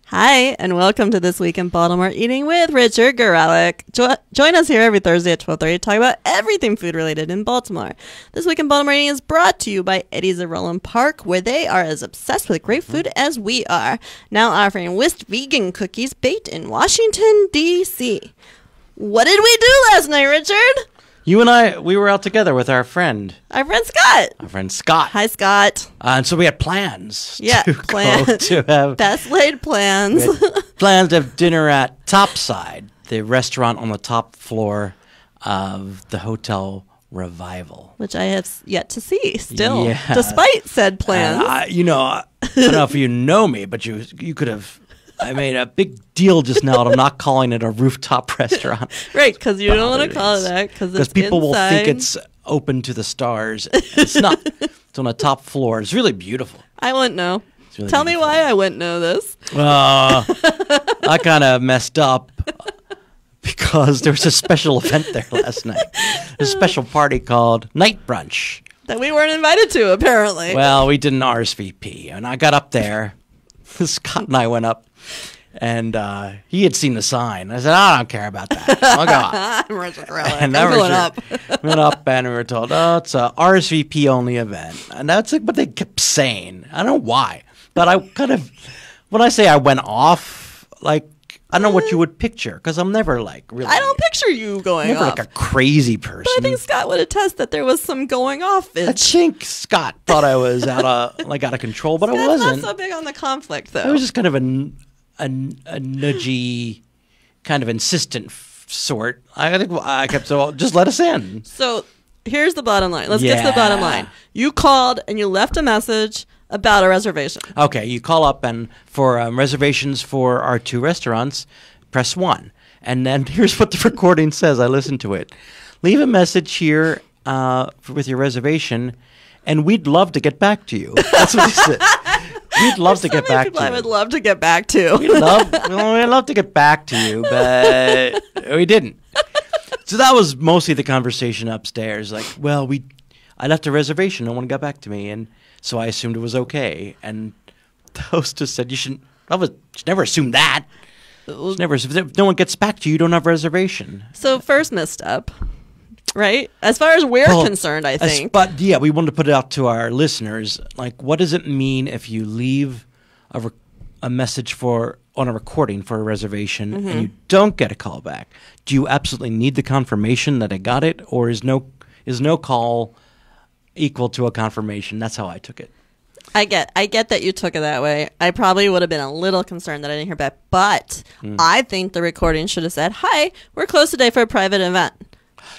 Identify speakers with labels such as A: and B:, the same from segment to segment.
A: Hi, and welcome to This Week in Baltimore Eating with Richard Gorelick. Join us here every Thursday at 12:30 to talk about everything food-related in Baltimore. This Week in Baltimore Eating is brought to you by Eddie's of Roland Park, where they are as obsessed with great food as we are. Now offering whisked vegan cookies baked in Washington, D.C. What did we do last night, Richard?
B: You and I, we were out together with our friend.
A: Our friend Scott.
B: Our friend Scott.
A: Hi, Scott.
B: And so we had plans.
A: Yeah, plans.
B: To have
A: best laid plans.
B: Plans to have dinner at Topside, the restaurant on the top floor of the Hotel Revival.
A: Which I have yet to see still,
B: Yeah.
A: despite said plans.
B: I don't know if you know me, but you could have... I made a big deal just now. I'm not calling it a rooftop restaurant.
A: Right, because you don't want to call it that. Because
B: people will think it's open to the stars. It's not. It's on a top floor. It's really beautiful.
A: I wouldn't know.
B: Really
A: Tell me why I wouldn't know this.
B: I kind of messed up because there was a special event there last night. A special party called Night Brunch.
A: That we weren't invited to, apparently.
B: Well, we didn't RSVP. And I got up there. Scott and I went up. And he had seen the sign. I said, I don't care about that. I'll go up.
A: I'm Richard Gorelick.
B: And
A: I'm going up.
B: Went up and we were told, oh, it's a RSVP only event. And that's like what they kept saying. I don't know why. But I kind of, when I say I went off, like, I don't know what you would picture. Because I'm never like really.
A: I don't picture you going
B: never
A: off.
B: like a crazy person.
A: But I think Scott would attest that there was some going off.
B: I think Scott thought I was out of control, but I wasn't.
A: Not so big on the conflict, though.
B: I was just kind of a nudgy, kind of insistent sort. I think I kept saying, just let us in.
A: So here's the bottom line. Let's get to the bottom line. You called and you left a message about a reservation.
B: Okay, you call up and for reservations for our two restaurants, press 1. And then here's what the recording says. I listened to it. Leave a message here with your reservation, and we'd love to get back to you. That's what he said. We'd love to get back to you.
A: I would love to get back to.
B: We'd love to get back to you, but we didn't. So that was mostly the conversation upstairs. Like, well, I left a reservation. No one got back to me, and so I assumed it was okay. And the hostess said, you should never assume that. If no one gets back to you, you don't have a reservation.
A: So first misstep. Right? As far as we're concerned, I think.
B: But yeah, we wanted to put it out to our listeners. Like, what does it mean if you leave a message on a recording for a reservation and you don't get a call back? Do you absolutely need the confirmation that I got it, or is no call equal to a confirmation? That's how I took it.
A: I get that you took it that way. I probably would have been a little concerned that I didn't hear back, but I think the recording should have said, "Hi, we're closed today for a private event."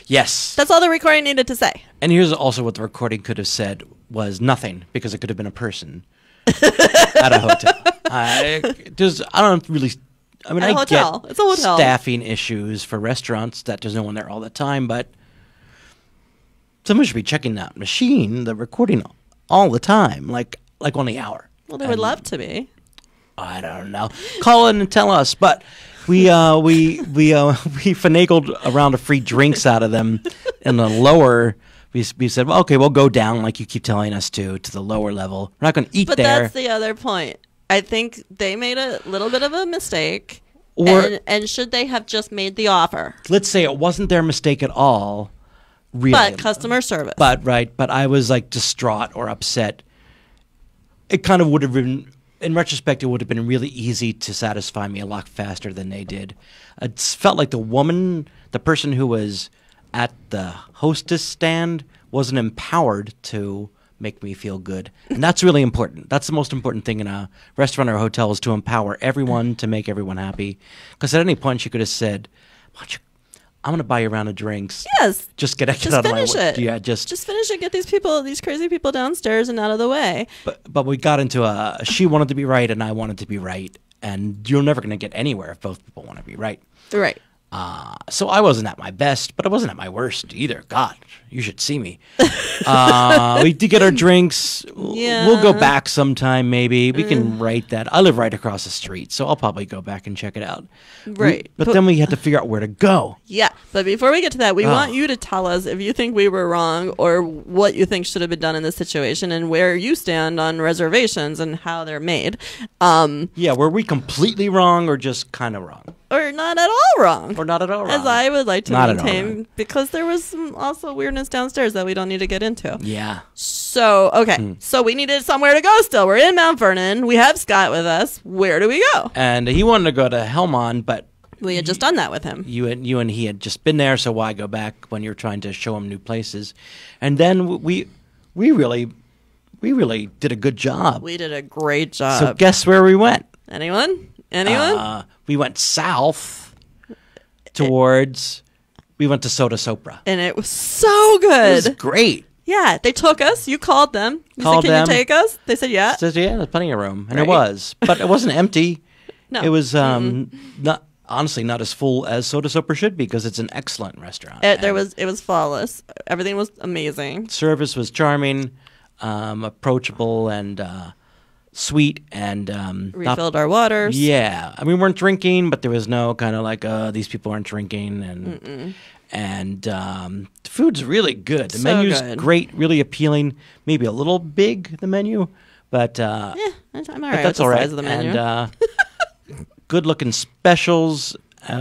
B: Yes.
A: That's all the recording needed to say.
B: And here's also what the recording could have said was nothing, because it could have been a person at a hotel. I don't really... I mean, I get
A: it's a hotel.
B: Staffing issues for restaurants that there's no one there all the time, but someone should be checking that machine, the recording, all the time, like on the hour.
A: Well, they would love to be.
B: I don't know. Call in and tell us, but... We finagled around to free drinks out of them in the lower. We said, well, okay, we'll go down like you keep telling us to the lower level. We're not going to eat there. But
A: that's the other point. I think they made a little bit of a mistake. And should they have just made the offer?
B: Let's say it wasn't their mistake at all. Really.
A: But customer service.
B: But I was like distraught or upset. It kind of would have been. In retrospect, it would have been really easy to satisfy me a lot faster than they did. It felt like the person who was at the hostess stand wasn't empowered to make me feel good. And that's really important. That's the most important thing in a restaurant or a hotel, is to empower everyone to make everyone happy. Because at any point, she could have said, I'm going to buy you a round of drinks.
A: Yes.
B: Just get out of my way. Yeah,
A: just finish it. Get these crazy people downstairs and out of the way.
B: But we got into she wanted to be right and I wanted to be right. And you're never going to get anywhere if both people want to be right.
A: Right.
B: So I wasn't at my best, but I wasn't at my worst either. God, you should see me. We did get our drinks.
A: Yeah.
B: We'll go back sometime, maybe. We can write that. I live right across the street, so I'll probably go back and check it out.
A: Right.
B: But then we had to figure out where to go.
A: Yeah, but before we get to that, we want you to tell us if you think we were wrong or what you think should have been done in this situation and where you stand on reservations and how they're made.
B: Yeah, were we completely wrong or just kind of wrong?
A: Or not at all wrong.
B: Or not at all wrong?
A: As I would like to
B: Not at all
A: maintain,
B: wrong.
A: because there was some also weirdness downstairs that we don't need to get into.
B: Yeah.
A: So, okay. So we needed somewhere to go still. We're in Mount Vernon. We have Scott with us. Where do we go?
B: And he wanted to go to Helmond, but
A: We had just done that with him.
B: you and he had just been there, so why go back when you're trying to show him new places? And then we really did a good job.
A: We did a great job.
B: So guess where we went?
A: Anyone? Anyone?
B: We went south towards. We went to Soda Sopra.
A: And it was so
B: It
A: good.
B: was great.
A: Yeah, they took us. You called them. You
B: Called
A: said, "Can
B: them.
A: you take us?" They said, "Yeah."
B: So, yeah, there's plenty of room, and
A: Right.
B: it was, but it wasn't empty.
A: No.
B: It was not honestly not as full as Soda Sopra should be because it's an excellent restaurant.
A: It
B: And
A: was flawless. Everything was amazing.
B: service was charming, approachable, and sweet, and
A: Refilled our waters.
B: Yeah, I mean, we weren't drinking, but there was no kind of like these people aren't drinking, and the food's really good. The
A: So
B: menu's
A: good.
B: great, really appealing. Maybe a little big, the menu, but
A: Yeah, I'm all
B: but
A: right with
B: that's
A: the
B: all right.
A: size of the menu.
B: And good looking specials.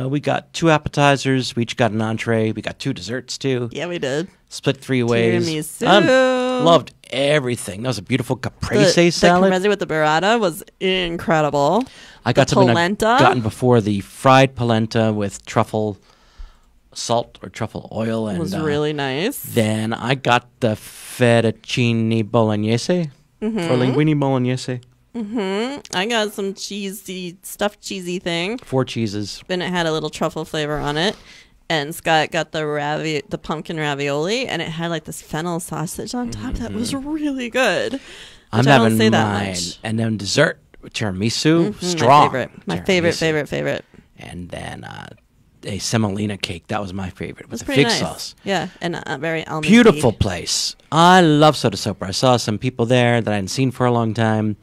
B: We got 2 appetizers. We each got an entree. We got 2 desserts too.
A: Yeah, we did.
B: Split 3 ways.
A: Tiramisu.
B: Loved everything. That was a beautiful caprese salad.
A: The caprese with the burrata was incredible.
B: I got
A: the
B: something I've
A: polenta.
B: gotten before, the fried polenta with truffle salt or truffle oil, and
A: It was really nice.
B: then I got the fettuccine bolognese or linguine bolognese.
A: I got some stuffed cheesy thing,
B: 4 cheeses.
A: and it had a little truffle flavor on it. And Scott got the pumpkin ravioli, and it had like this fennel sausage on top that was really good.
B: I'm
A: which I don't
B: having
A: say that
B: mine,
A: much.
B: and then dessert tiramisu, strong.
A: My
B: tiramisu.
A: favorite.
B: And then a semolina cake. That was my favorite with
A: It's
B: the
A: pretty
B: fig
A: nice.
B: sauce.
A: Yeah, and very almond.
B: Beautiful place. I love Soda Sopra. I saw some people there that I hadn't seen for a long time,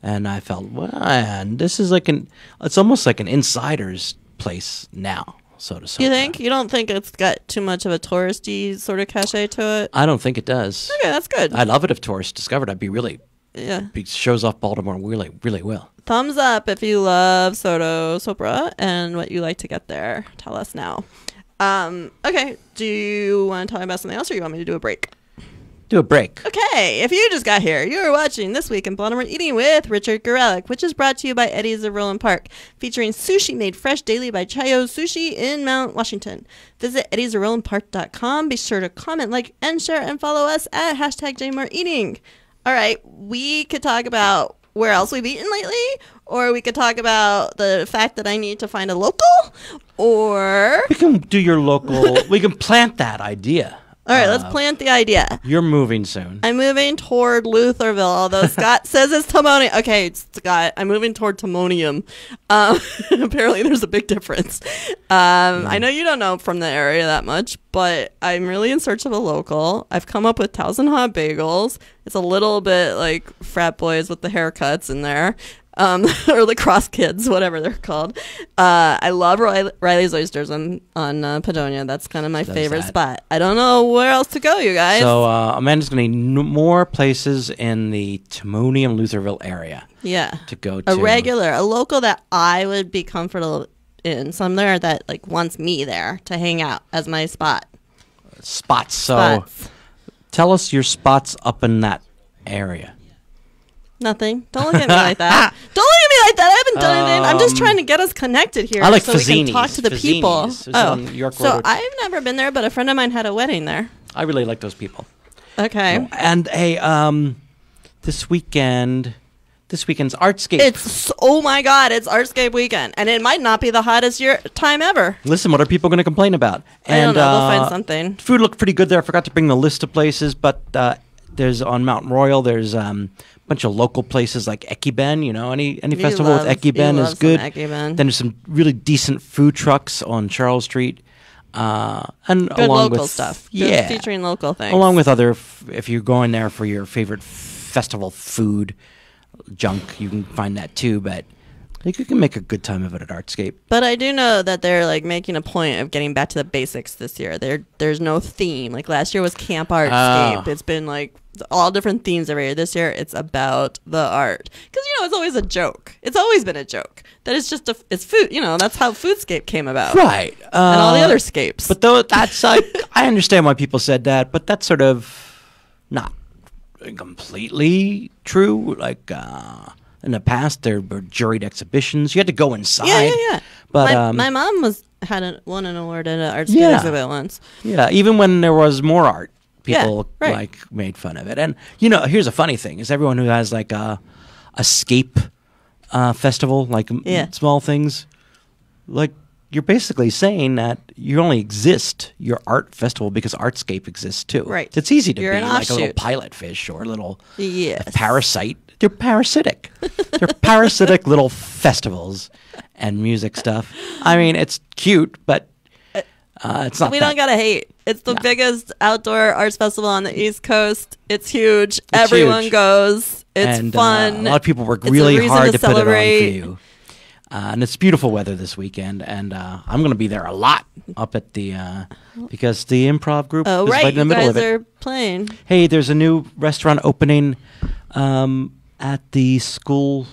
B: and I felt, man, this is like it's almost like an insider's place now. Soda Sopra.
A: You think? You don't think it's got too much of a touristy sort of cachet to it?
B: I don't think it does.
A: Okay, that's good.
B: I love it if tourists discovered. I'd be really.
A: Yeah.
B: It shows off Baltimore really, really well.
A: Thumbs up if you love Soda Sopra and what you like to get there. Tell us now. Okay. Do you want to talk about something else, or you want me to do a break?
B: Do a break.
A: Okay, if you just got here, you're watching This Week in Baltimore Eating with Richard Gorelick, which is brought to you by Eddie's of Roland Park, featuring sushi made fresh daily by Chayo's Sushi in Mount Washington. Visit eddiesofrolandpark.com. Be sure to comment, like, and share, and follow us at #JMoreEating. All right, we could talk about where else we've eaten lately, or we could talk about the fact that I need to find a local, or...
B: We can do your local. We can plant that idea.
A: All right, let's plant the idea.
B: You're moving soon.
A: I'm moving toward Lutherville, although Scott says it's Timonium. Okay, Scott, I'm moving toward Timonium. Apparently, there's a big difference. I know you don't know from the area that much, but I'm really in search of a local. I've come up with Thousand Hot Bagels. It's a little bit like frat boys with the haircuts in there. Or lacrosse kids, whatever they're called. I love Riley's Oysters on Padonia. That's kind of my favorite spot. I don't know where else to go, you guys.
B: So Amanda's going to need more places in the Timonium-Lutherville area.
A: Yeah.
B: To go to.
A: A local that I would be comfortable in. Somewhere that like wants me there to hang out as my spot.
B: Spots. So tell us your spots up in that area.
A: Nothing. Don't look at me like that. Don't look at me like that. I haven't done anything. I'm just trying to get us connected here,
B: I like
A: so we can
B: Fazzini's.
A: talk to the people.
B: Is it on York
A: so
B: Road?
A: I've never been there, but a friend of mine had a wedding there.
B: I really like those people.
A: Okay.
B: And hey, this weekend's Artscape.
A: Oh my God, it's Artscape weekend, and it might not be the hottest time ever.
B: Listen, what are people going to complain about?
A: I don't know. They'll find something.
B: Food looked pretty good there. I forgot to bring the list of places, but there's on Mount Royal. There's bunch of local places like Ekiben. You know, any
A: You
B: festival with Ekiben
A: you
B: is
A: love
B: good.
A: some Ekiben.
B: Then there's some really decent food trucks on Charles Street, and
A: Good
B: along
A: local
B: with
A: stuff. Good
B: yeah,
A: featuring local things.
B: along with other. If you're going there for your favorite festival food junk, you can find that too. But I think you can make a good time of it at Artscape.
A: But I do know that they're like making a point of getting back to the basics this year. There's no theme. Like last year was Camp Artscape. It's been like all different themes every year. This year it's about the art. Because it's always a joke. It's always been a joke. That it's just it's food. That's how Foodscape came about.
B: Right.
A: And all the other scapes.
B: But though that's I understand why people said that, but that's sort of not completely true. Like in the past, there were juried exhibitions. You had to go inside.
A: Yeah.
B: But
A: my mom won an award at an Artscape
B: Yeah.
A: exhibit once.
B: yeah, even when there was more art, people
A: right.
B: like made fun of it. And here's a funny thing: is everyone who has like a scape festival, like small things, like you're basically saying that you only exist your art festival because Artscape exists too.
A: Right.
B: It's easy to
A: You're
B: be
A: an
B: like a little
A: offshoot.
B: pilot fish or a little
A: Yes.
B: parasite. They're parasitic. They're parasitic little festivals and music stuff. I mean, it's cute, but it's not.
A: We don't gotta hate. It's the biggest outdoor arts festival on the East Coast. It's huge. Everyone
B: huge.
A: goes. It's
B: and,
A: fun.
B: A lot of people work
A: It's a
B: really
A: reason
B: hard
A: to
B: to put it on for
A: celebrate.
B: you. And it's beautiful weather this weekend, and I'm going to be there a lot up at the because the improv group
A: Oh
B: is
A: right,
B: right in the
A: you
B: middle
A: guys
B: of it.
A: are playing
B: Hey, there's a new restaurant opening at the School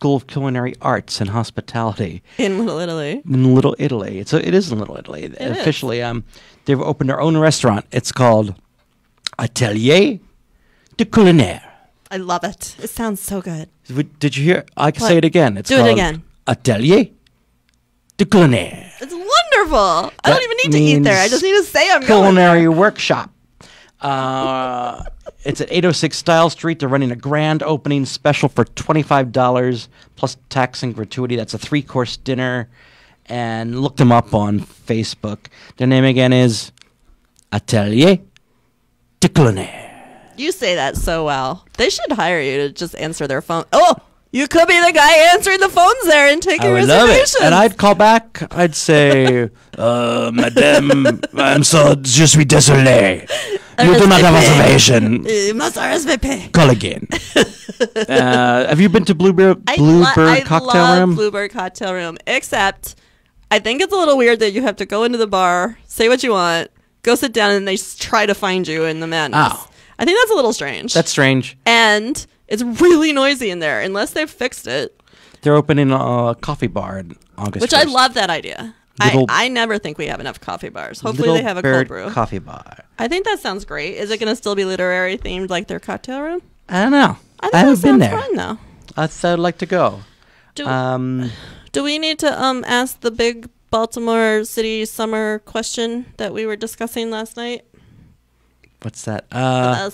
B: of Culinary Arts and Hospitality
A: in Little Italy.
B: in Little Italy. It is in Little Italy.
A: is.
B: Officially, they've opened their own restaurant. It's called Atelier de Culinaire.
A: I love it. It sounds so good.
B: Did you hear? I can
A: What?
B: say it again. It's
A: Do it
B: called
A: again.
B: Atelier de Culinaire.
A: It's wonderful. I don't
B: That
A: even need to eat there. I
B: means
A: just need to say I'm going.
B: Culinary workshop. It's at 806 Style Street. They're running a grand opening special for $25 plus tax and gratuity. That's a 3-course dinner. And look them up on Facebook. Their name again is Atelier de Culinaire.
A: You say that so well. They should hire you to just answer their phone. Oh, you could be the guy answering the phones there and taking
B: I would love
A: reservations.
B: it. And I'd call back. I'd say, Madame, je suis désolé. You do not have a reservation.
A: You must RSVP.
B: Call again. Have you been to Bluebird Cocktail
A: love
B: Room?
A: Bluebird Cocktail Room, except I think it's a little weird that you have to go into the bar, say what you want, go sit down, and they try to find you in the madness.
B: Oh.
A: I think that's a little strange.
B: That's strange.
A: And it's really noisy in there, unless they've fixed it.
B: They're opening a coffee bar in August.
A: Which
B: 1st.
A: I love that idea. I never think we have enough coffee bars. Hopefully
B: Little
A: they have a
B: Bird
A: cold brew.
B: Coffee bar.
A: I think that sounds great. Is it going to still be literary themed like their cocktail room?
B: I don't know.
A: I think
B: haven't
A: that
B: been
A: sounds
B: there.
A: fun though.
B: I'd like to go.
A: Do we need to ask the big Baltimore City summer question that we were discussing last night?
B: What's that?
A: About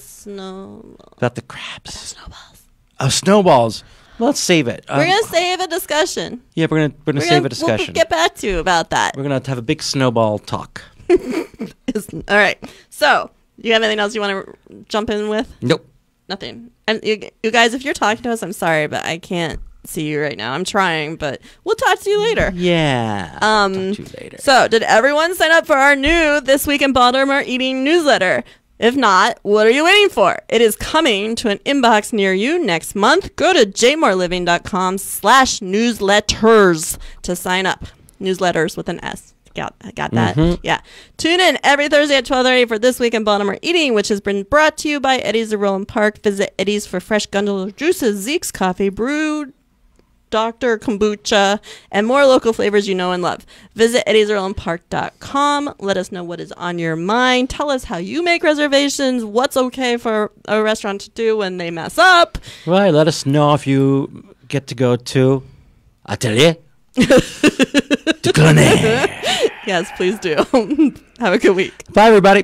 B: About the crabs.
A: snowballs.
B: Oh, snowballs. Let's save it.
A: We're gonna save a discussion.
B: Yeah, we're gonna save a discussion.
A: We'll get back to you about that.
B: We're gonna have a big snowball talk.
A: All right. So, you have anything else you want to jump in with?
B: Nope.
A: Nothing. And you guys, if you're talking to us, I'm sorry, but I can't see you right now. I'm trying, but we'll talk to you later.
B: Yeah. Talk to you later.
A: So, did everyone sign up for our new This Week in Baltimore Eating newsletter? If not, what are you waiting for? It is coming to an inbox near you next month. Go to jmoreliving.com/newsletters to sign up. Newsletters with an S. Got that?
B: Mm-hmm.
A: Yeah. Tune in every Thursday at 12:30 for This Week in Baltimore Eating, which has been brought to you by Eddie's of Roland Park. Visit Eddie's for fresh gondola juices, Zeke's coffee, brewed Dr. Kombucha, and more local flavors you know and love. Visit eddiesrolandpark.com. Let us know what is on your mind. Tell us how you make reservations, what's okay for a restaurant to do when they mess up.
B: Right. Let us know if you get to go to Atelier de Culinaire.
A: Yes, please do. Have a good week.
B: Bye, everybody.